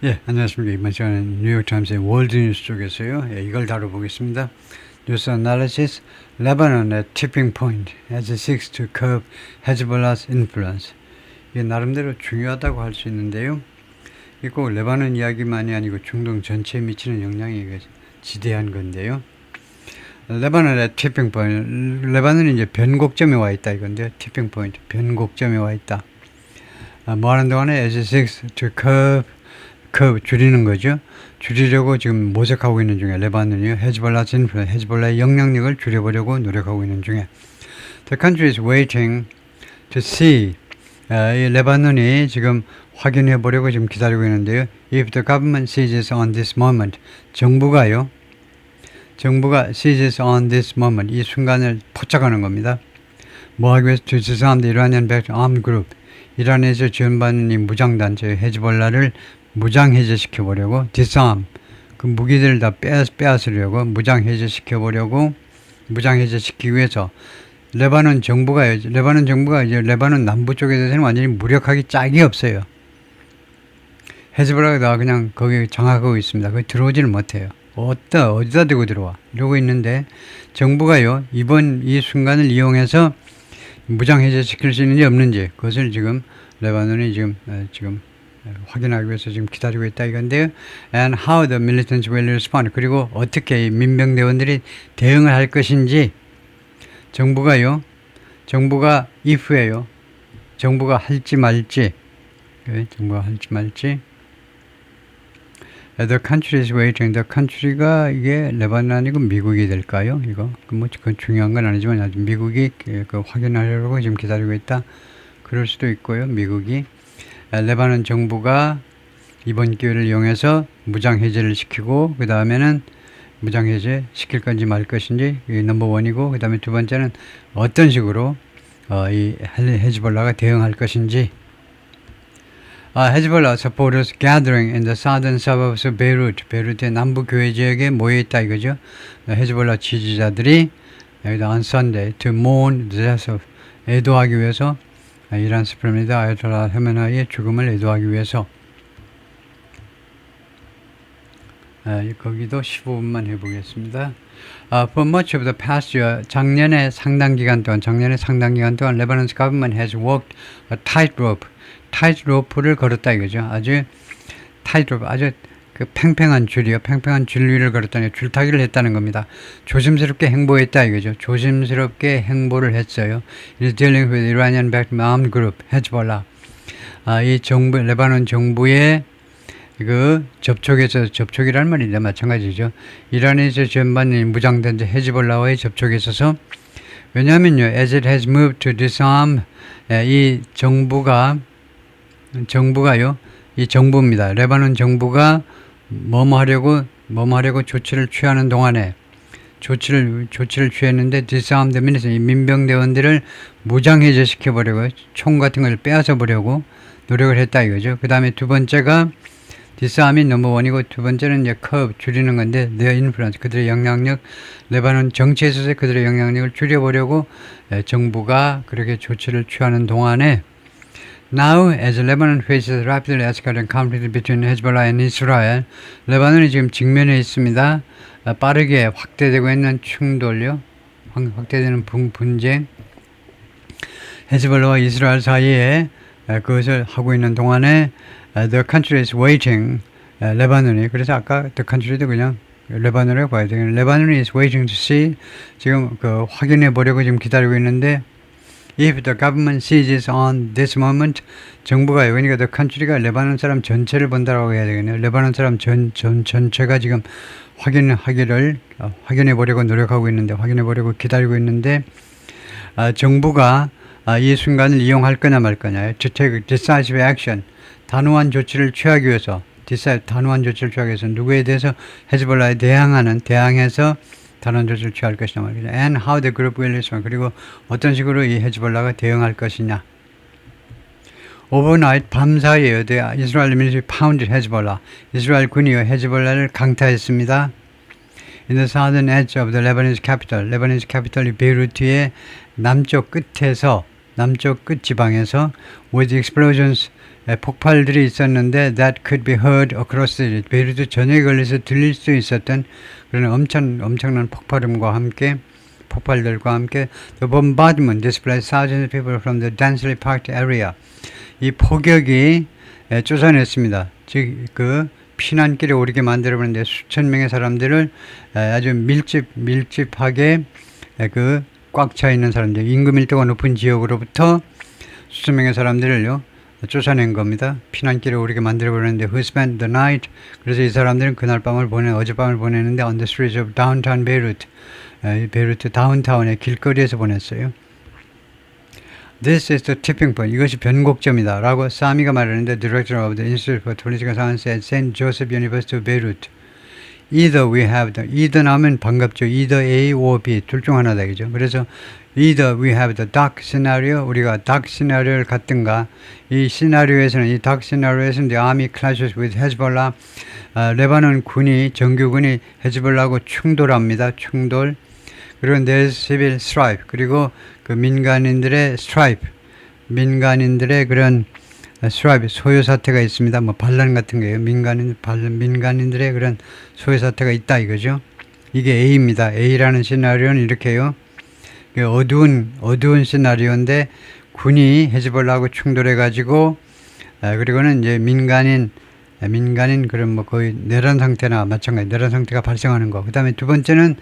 예, 안녕하십니까. 이번 시간은 뉴욕타임스의 월드뉴스 쪽에서요. 예, 이걸 다뤄보겠습니다. 뉴스 어나리시스, 레바논 at tipping point as it seeks to curb Hezbollah's influence. 이게 나름대로 중요하다고 할 수 있는데요. 이게 꼭 레바논 이야기만이 아니고 중동 전체에 미치는 영향이 지대한 건데요. 레바논 at tipping point, 레바논이 이제 변곡점에 와 있다 이건데요. tipping point, 변곡점에 와 있다. 뭐 하는 동안에 as it seeks to curb 줄이는 거죠. 줄이려고 지금 모색하고 있는 중에 레바논이요. 헤즈볼라의 영향력을 줄여보려고 노력하고 있는 중에 The country is waiting to see. 이 레바논이 지금 확인해 보려고 지금 기다리고 있는데요. If the government seizes on this moment. 정부가 seizes on this moment. 이 순간을 포착하는 겁니다. 뭐 하기 위해서 to disarm the Iranian-backed armed group. 이란에서 지원받는 이 무장단체 헤즈볼라를 무장해제시켜 보려고 disarm 그 무기들을 다 빼앗으려고 무장해제시키기 위해서 레바논 정부가 이제 레바논 남부 쪽에 대해서는 완전히 무력하기 짝이 없어요. 헤즈볼라가 다 그냥 거기 장악하고 있습니다. 거기 들어오지를 못해요. 어디다 들고 들어와 이러고 있는데 정부가요 이번 이 순간을 이용해서 무장해제시킬 수 있는지 없는지 그것을 지금 레바논이 지금 확인하기 위해서 지금 기다리고 있다 이건데요. And how the militants will respond. 그리고 어떻게 이 민병대원들이 대응을 할 것인지 정부가 if예요. 정부가 할지 말지. The country is waiting. The country가 이게 레바논 아니고 미국이 될까요? 이거 그건 중요한 건 아니지만 아주 미국이 그 확인하려고 지금 기다리고 있다. 그럴 수도 있고요. 미국이 레바논 정부가 이번 기회를 이용해서 무장해제를 시키고 그 다음에는 무장해제 시킬 건지 말 것인지 넘버 원이고 그 다음에 두 번째는 어떤 식으로 이 헤즈볼라가 대응할 것인지. Hezbollah supporters gathering in the southern suburbs of Beirut. 베이루트의 남부 교회 지역에 모여 있다 이거죠. 헤즈볼라 지지자들이 여기다 on Sunday to mourn the death of 애도하기 위해서 이란 스프레미다 아야톨라 하메나이의 죽음을 애도하기 위해서 거기도 15분만 해보겠습니다. For much of the past year, 작년에 상당 기간 동안 Lebanon's government has walked a tightrope를 걸었다 이거죠. 아주 그 팽팽한 줄 위를 걸었다니 줄타기를 했다는 겁니다. 조심스럽게 행보했다 이거죠. 조심스럽게 행보를 했어요. It is dealing with Iranian-backed armed group, Hezbollah. 이 레바논 정부의 접촉이라는 말인데 마찬가지죠. 이란에서 지원받는 무장단체 헤즈볼라와의 접촉에 있어서 왜냐하면요, as it has moved to disarm, 이 정부입니다. 레바논 정부가 뭐뭐 하려고 조치를 취하는 동안에 조치를 취했는데 disarm the militants, 이 민병대원들을 무장해제시켜 보려고 총 같은 걸 빼앗아 보려고 노력을 했다 이거죠. 그 다음에 두 번째가 disarm이 넘버 원이고 두 번째는 이제 curb 줄이는 건데 their influence 그들의 영향력 레바논 정치에 있어서 그들의 영향력을 줄여보려고 정부가 그렇게 조치를 취하는 동안에 Now, as Lebanon faces rapidly escalating conflict between Hezbollah and Israel, 레바논이 지금 직면해 있습니다. 빠르게 확대되고 있는 충돌요, 확대되는 분쟁, 헤즈볼라와 이스라엘 사이에 그것을 하고 있는 동안에 the country is waiting, 레바논이 그래서 아까 the country도 그냥 레바논이라고 봐야 되겠네요. 레바논이 is waiting to see 지금 확인해 보려고 지금 기다리고 있는데 If the government seizes on this moment, 정부가 그러니까 the country가 레바논 사람 전체를 본다라고 해야 되겠네요. 레바논 사람 전체가 지금 확인해 보려고 노력하고 있는데, 확인해 보려고 기다리고 있는데, 정부가 이 순간을 이용할 거냐 말 거냐, to take decisive action, 단호한 조치를 취하기 위해서 누구에 대해서 헤즈볼라에 대항해서 단호한 조치를 취할 것이냐 말이죠. And how the group will respond. 그리고 어떤 식으로 이 헤즈볼라가 대응할 것이냐. Overnight 밤 사이에 Israel military pounded Hezbollah. 이스라엘 군이 헤즈볼라를 강타했습니다. In the southern edge of the Lebanese capital. 레바논 캐피털 베이루트의 남쪽 끝 지방에서 with explosions 폭발들이 있었는데 that could be heard across the 베이루트 전역에 걸려서 들릴 수 있었던 그런 엄청난 폭발음과 함께 폭발들과 함께 the bombardment displaced thousands of people from the densely packed area. 이 폭격이 쫓아냈습니다. 즉 그 피난길에 오르게 만들어버렸는데 수천 명의 사람들을 아주 밀집하게 그 꽉 차 있는 사람들, 임금 밀도가 높은 지역으로부터 수천 명의 사람들을요 쫓아낸 겁니다. 피난길에 오르게 만들어버렸는데 who spent the night. 그래서 이 사람들은 그날 밤을 어젯밤을 보내는데 on the streets of downtown Beirut, 베이루트 다운타운의 길거리에서 보냈어요. This is the tipping point. 이것이 변곡점이다 라고 사미가 말하는데 Director of the Institute for Political Science at St. Joseph University of Beirut. Either we have the, either 나오면 반갑죠. Either A or B 둘 중 하나다 그죠. 그래서 either we have the dark scenario, 우리가 dark scenario를 갖든가 이 시나리오에서는 이 dark scenario에서는 the army clashes with Hezbollah, 레바논 군이 정규군이 헤즈볼라하고 충돌합니다. 충돌. 그리고 there's civil strife. 그리고 그 민간인들의 strife, 민간인들의 그런 strife, 소요 사태가 있습니다. 뭐 반란 같은 거예요. 민간인들의 그런 소요 사태가 있다 이거죠. 이게 A입니다. A라는 시나리오는 이렇게요. 어두운 시나리오인데 군이 헤즈볼라하고 충돌해가지고 그리고는 이제 민간인 그런 뭐 거의 내란 상태나 마찬가지 내란 상태가 발생하는 거. 그 다음에 두 번째는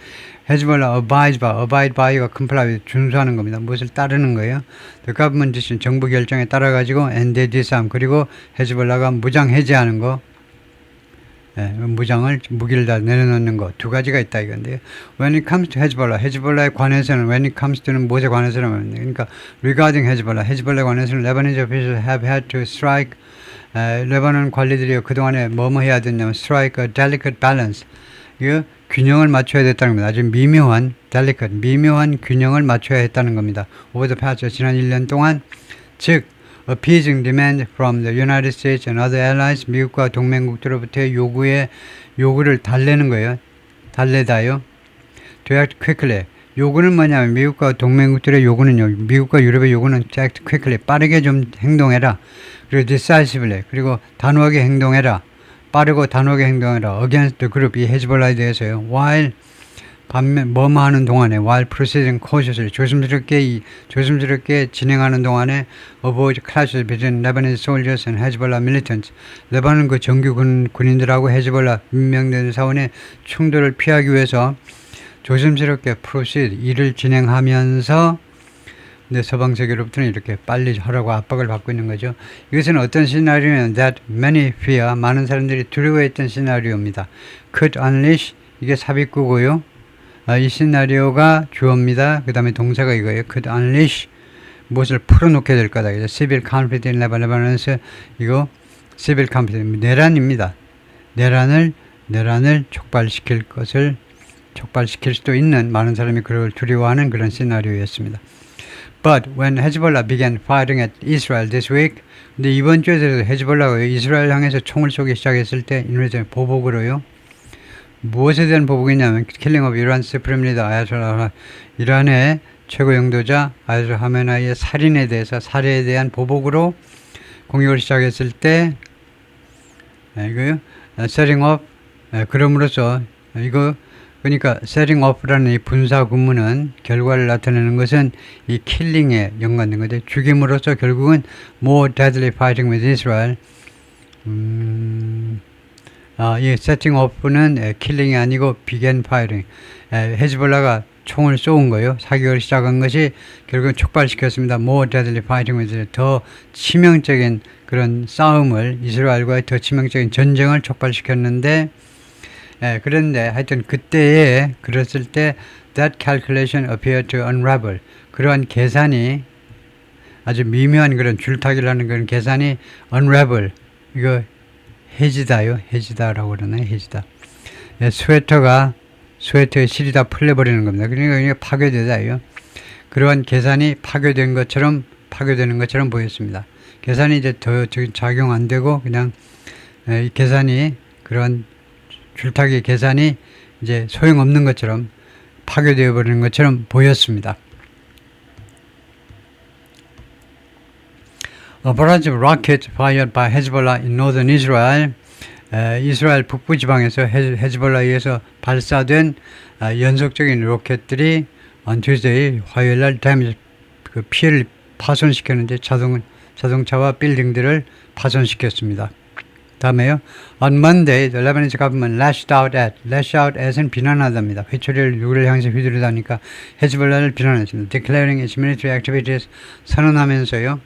헤즈볼라 abide by가 comply 준수하는 겁니다. 무엇을 따르는 거예요. The government decision 정부 결정에 따라 가지고 and they disarm 그리고 헤즈볼라가 무장 해제하는 거. 무기를 다 내려놓는 거 두 가지가 있다 이건데요. When it comes to 헤즈볼라에 관해서는 when it comes to는 무엇에 관해서는 그러니까 regarding 헤즈볼라에 관해서는 Lebanese officials have had to strike 레바논 관리들이 그동안에 뭐뭐 해야 됐냐면 strike a delicate balance. 이거 균형을 맞춰야 됐다는 겁니다. 아주 미묘한 균형을 맞춰야 했다는 겁니다. Over the past 지난 1년 동안 즉 appeasing demand from the United States and other allies 미국과 동맹국들로부터의 요구를 달래는 거예요. 달래다요. To act quickly. 요구는 뭐냐면 미국과 동맹국들의 요구는요. 미국과 유럽의 요구는 to act quickly. 빠르게 좀 행동해라. 그리고 decisively. 그리고 단호하게 행동해라. 빠르고 단호하게 행동해라. against the group. 이 헤즈볼라에 대해서요. while 뭐뭐 하는 동안에 while proceeding cautiously. 조심스럽게 진행하는 동안에 avoid clashes between Lebanese soldiers and Hezbollah militants. 레바논 그 정규 군인들하고 헤즈볼라 민병대 사원의 충돌을 피하기 위해서 조심스럽게 proceed 일을 진행하면서 근데 서방 세계로부터는 이렇게 빨리 하라고 압박을 받고 있는 거죠. 이것은 어떤 시나리오냐면 that many fear 많은 사람들이 두려워했던 시나리오입니다. could unleash 이게 삽입구고요. 이 시나리오가 주어입니다. 그 다음에 동사가 이거예요. could unleash 무엇을 풀어놓게 될 거다. civil conflict in Lebanon에서 이거 civil conflict 내란입니다. 내란을 촉발시킬 수도 있는 많은 사람이 그걸 두려워하는 그런 시나리오였습니다. But when Hezbollah began firing at Israel this week, 근데 이번 주에서 헤즈볼라가 이스라엘 향해서 총을 쏘기 시작했을 때 이노리전 보복으로요. 무엇에 대한 보복이냐면 killing of Iran supreme leader 아야톨라 이란의 최고 영도자 아야톨라 하메나이의 살해에 대한 보복으로 공격을 시작했을 때 이거요. setting up 그럼으로써 이거 그러니까 setting up라는 이 분사 구문은 결과를 나타내는 것은 이 killing에 연관된 거죠. 죽임으로써 결국은 more deadly fighting with Israel. 이 setting up는 killing이 아니고 began firing. 헤즈볼라가 총을 쏘은 거예요. 사격을 시작한 것이 결국은 촉발시켰습니다. more deadly fighting with Israel. 더 치명적인 그런 싸움을 이스라엘과의 더 치명적인 전쟁을 촉발시켰는데 그런데 하여튼 그때에 그랬을 때 that calculation appeared to unravel. 그러한 계산이 아주 미묘한 그런 줄타기를 하는 그런 계산이 unravel. 이거 해지다라고 그러네. 해지다. 스웨터의 실이 다 풀려버리는 겁니다. 그러니까 이게 파괴되다요. 그러한 계산이 파괴되는 것처럼 보였습니다. 계산이 이제 더 작용 안 되고 그냥 이 계산이 그런 줄타기 계산이 이제 소용없는 것처럼 파괴되어 버리는 것처럼 보였습니다. A barrage of rockets fired by Hezbollah in northern Israel. 이스라엘 북부 지방에서 헤즈볼라에 의해서 발사된 연속적인 로켓들이 on Tuesday 화요일날 그 피해를 파손시켰는데 자동차와 빌딩들을 파손시켰습니다. 다음에요. On Monday, the Lebanese government lashed out at은 비난하답니다. 회초리를 누구를 향해서 휘두르다니까 헤즈볼라를 비난했습니다. Declaring its military activities 선언하면서요.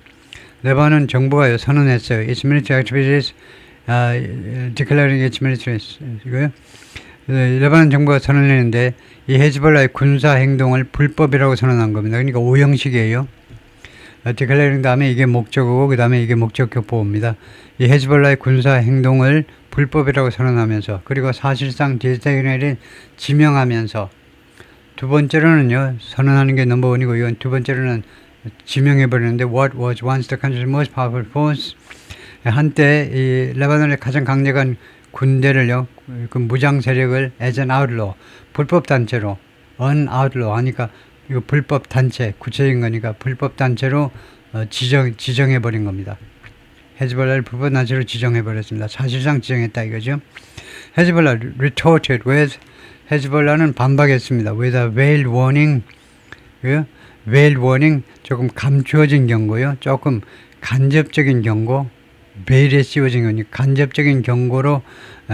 레바논 정부가요 선언했어요. Its military activities, declaring its military 이거요. 레바논 정부가 선언했는데 이 헤즈볼라의 군사 행동을 불법이라고 선언한 겁니다. 그러니까 오형식이에요. declaring 다음에 이게 목적어고 그 다음에 이게 목적격 보호입니다. 이 헤즈볼라의 군사 행동을 불법이라고 선언하면서 그리고 사실상 디스테이너를 지명하면서 두 번째로는요 선언하는 게 넘버원이고 이건 두 번째로는 지명해버리는데 what was once the country's most powerful force 한때 이 레바논의 가장 강력한 군대를요 그 무장 세력을 as an outlaw 불법 단체로 an outlaw 하니까 이거 불법 단체 구체적인 거니까 불법 단체로 지정해버린 겁니다. 헤즈볼라를 불법 단체로 지정해버렸습니다. 사실상 지정했다 이거죠. 헤즈볼라 retorted with 헤즈볼라는 반박했습니다. with a veiled warning veiled warning 조금 감추어진 경고요. 조금 간접적인 경고 베일에 씌워진 거니 간접적인 경고로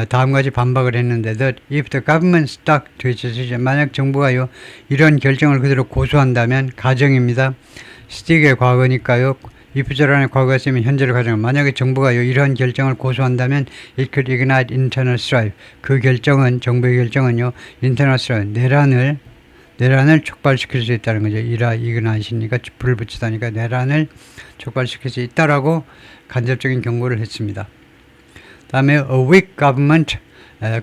다음까지 반박을 했는데 that if the government stuck to its decision 만약 정부가요 이런 결정을 그대로 고수한다면 가정입니다. stick의 과거니까요. if절안의 과거가 쓰면 현재를 가정 만약에 정부가요 이러한 결정을 고수한다면 it could ignite internal strife 그 결정은 정부의 결정은요 internal strife 내란을 촉발시킬 수 있다는 거죠. 이그나이시니까 불을 붙이다니까 내란을 촉발시킬 수 있다라고 간접적인 경고를 했습니다. 다음에 a weak government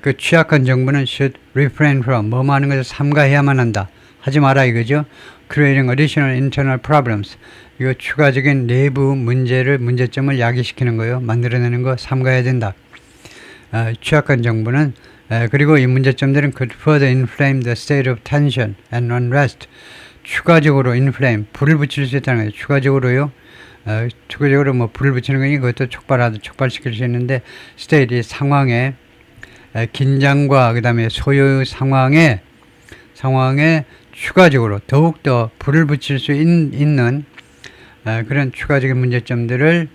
그 취약한 정부는 should refrain from 뭐뭐 하는 것을 삼가해야만 한다. 하지 마라 이거죠. creating additional internal problems 이거 추가적인 내부 문제점을 야기시키는 거요. 만들어내는 거 삼가해야 된다. 취약한 정부는 그리고 이 문제점들은 could further inflame the state of tension and unrest 추가적으로 inflame 불을 붙일 수 있다는 거예요. 추가적으로 뭐 불을 붙이는 거니 그것도 촉발시킬 수 있는데 state 이 상황에 긴장과 그 다음에 소요 상황에 추가적으로 더욱더 불을 붙일 수 있는 그런 추가적인 문제점들을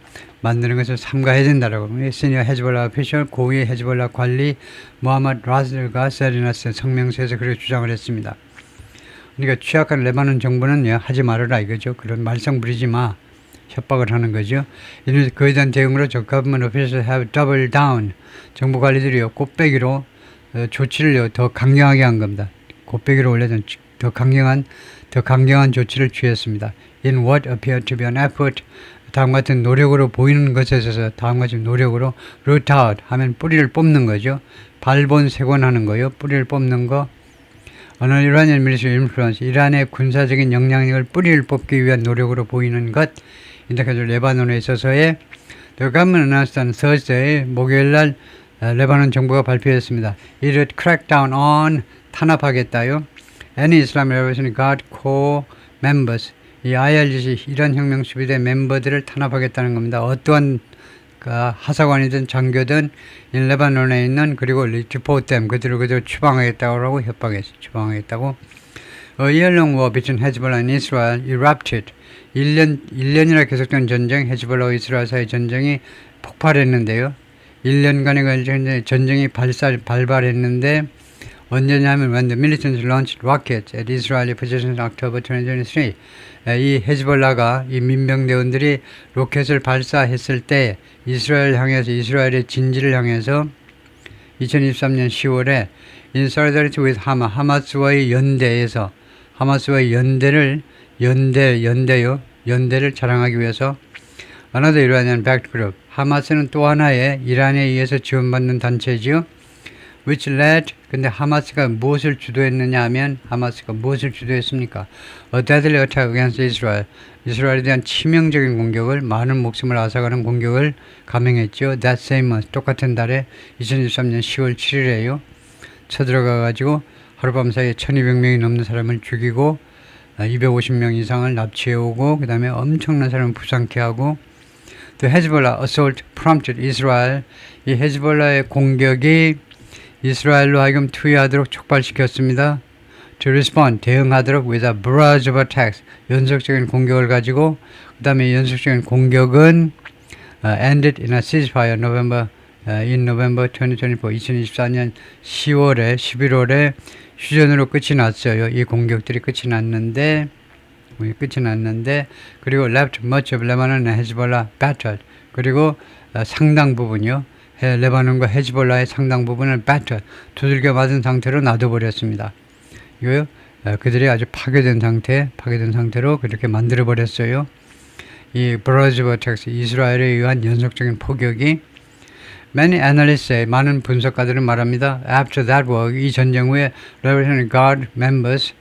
만드는 것을 삼가해야 된다라고 시니어 헤즈볼라 오피셜 고위 헤즈볼라 관리 모하마드 라즈가 세리나스 성명서에서 그렇게 주장을 했습니다. 그러니까 취약한 레바논 정부는 하지 말아라 이거죠. 그런 말썽 부리지 마. 협박을 하는 거죠. 그에 대한 대응으로 government officials have doubled down. 정부 관리들이요 곱빼기로 조치를 더 강경하게 한 겁니다. 곱빼기로 올려준 더 강경한 조치를 취했습니다. In what appeared to be an effort 다음 같은 노력으로 보이는 것에 있어서 다음 같은 노력으로 root out 하면 뿌리를 뽑는 거죠. 발본색원하는 거요. 뿌리를 뽑는 거. 어느 Iranian military influence 이란의 군사적인 영향력을 뿌리를 뽑기 위한 노력으로 보이는 것. 인터카주 레바논에 있어서의 The government announced on Thursday 목요일날 레바논 정부가 발표했습니다. It would crack down on 탄압하겠다요. Any Islamic Revolutionary Guard Corps members 이 IRGC 이란 혁명 수비대 멤버들을 탄압하겠다는 겁니다. 어떠한 하사관이든 장교든 레바논에 있는 그리고 리포댐 그들을 추방하겠다고 추방하겠다고. A year-long war between Hezbollah and Israel erupted. 1년이나 계속된 전쟁, 헤즈볼라와 이스라엘 사이 전쟁이 폭발했는데요. 1년간의 걸친 전쟁이 발발했는데 언제냐면 when the militants launched rockets at Israeli positions in October 2023. 이 헤즈볼라가 이 민병대원들이 로켓을 발사했을 때 이스라엘의 진지를 향해서 2023년 10월에 in solidarity with 하마스와의 연대에서 하마스와의 연대를 자랑하기 위해서 another Iranian backed group 하마스는 또 하나의 이란에 의해서 지원받는 단체지요. which led 근데 하마스가 무엇을 주도했느냐 하면 하마스가 무엇을 주도했습니까? A deadly attack against Israel. 이스라엘에 대한 치명적인 공격을 많은 목숨을 앗아가는 공격을 감행했죠. That same month 똑같은 달에 2023년 10월 7일에요. 쳐들어가 가지고 하룻밤 사이에 1200명이 넘는 사람을 죽이고 250명 이상을 납치해오고 그 다음에 엄청난 사람을 부상케 하고 The Hezbollah assault prompted Israel. 이 헤즈볼라의 공격이 이스라엘로 하여금 투여하도록 촉발시켰습니다. To respond, 대응하도록 with a barrage of attacks, 연속적인 공격을 가지고 그 다음에 연속적인 공격은 ended in a ceasefire in November 2024, 2024년 10월에 11월에 휴전으로 끝이 났어요. 이 공격들이 끝이 났는데 그리고 left much of Lebanon and Hezbollah battered. 그리고 상당 부분이요. 레바논과 헤즈볼라의 상당 부분을 battered, 두들겨 맞은 상태로 놔둬버렸습니다. 이거요. 그들이 아주 파괴된 상태로 그렇게 만들어버렸어요. 이 barrage of attacks, 이스라엘에 의한 연속적인 포격이 Many analysts say, 많은 분석가들은 말합니다. After that war, 이 전쟁 후에 Revolutionary Guard members,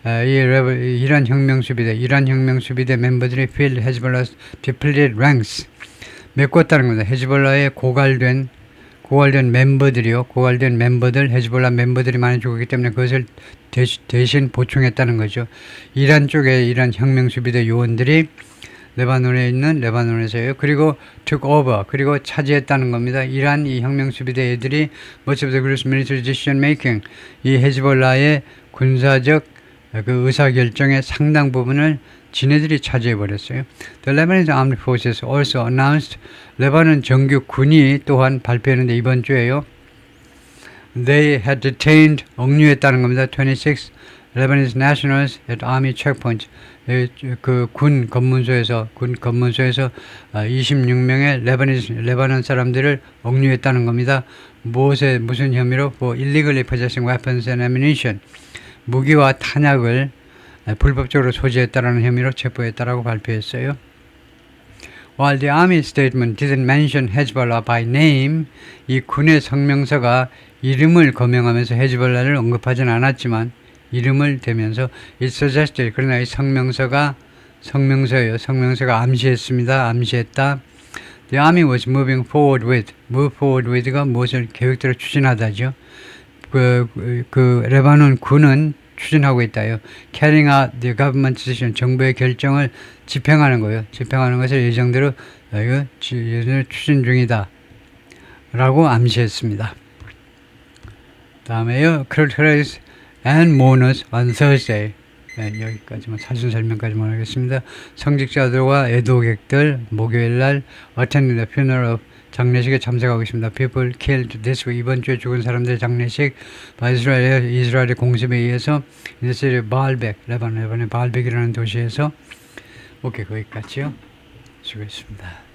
이란 혁명수비대 멤버들이 filled Hezbollah's depleted ranks, 메꿨다는 겁니다. 헤즈볼라의 고갈된 멤버들, 헤즈볼라 멤버들이 많이 죽었기 때문에 그것을 대신 보충했다는 거죠. 이란 혁명수비대 요원들이 레바논에서요. 그리고 took over, 그리고 차지했다는 겁니다. 이란 이 혁명수비대 애들이 much of the group's military decision making, 이 헤즈볼라의 군사적 그 의사결정의 상당 부분을 지네들이 차지해버렸어요. The Lebanese Armed Forces also announced, 레바논 정규군이 또한 발표했는데 이번 주에요. They had detained, 억류했다는 겁니다. 26 Lebanese nationals at army checkpoints. 그 군 검문소에서 26명의 레바논 사람들을 억류했다는 겁니다. 무슨 혐의로? For illegally possessing weapons and ammunition. 무기와 탄약을 불법적으로 소지했다라는 혐의로 체포했다라고 발표했어요. While the army statement didn't mention Hezbollah by name, 이 군의 성명서가 이름을 거명하면서 헤즈볼라를 언급하진 않았지만 이름을 대면서 it suggested, 그러나 이 성명서가 암시했다. The army was moving forward with가 무엇을 계획대로 추진하다죠. 그 레바논 군은 추진하고 있다요. Carrying out the government decision, 정부의 결정을 집행하는 거예요. 집행하는 것을 예정대로 추진 중이다 라고 암시했습니다. 다음에요. Creditors and mourners on Thursday. 여기까지만 사진 설명까지만 하겠습니다. 성직자들과 애도객들 목요일날 attending the funeral of, 장례식에 참석하고 있습니다. People killed this week, 이번 주에 죽은 사람들의 장례식 이스라엘의 공습에 의해서 in the city of Baalbek, 레바논의 발벡이라는 도시에서. 오케이, 거기까지요. 수고했습니다.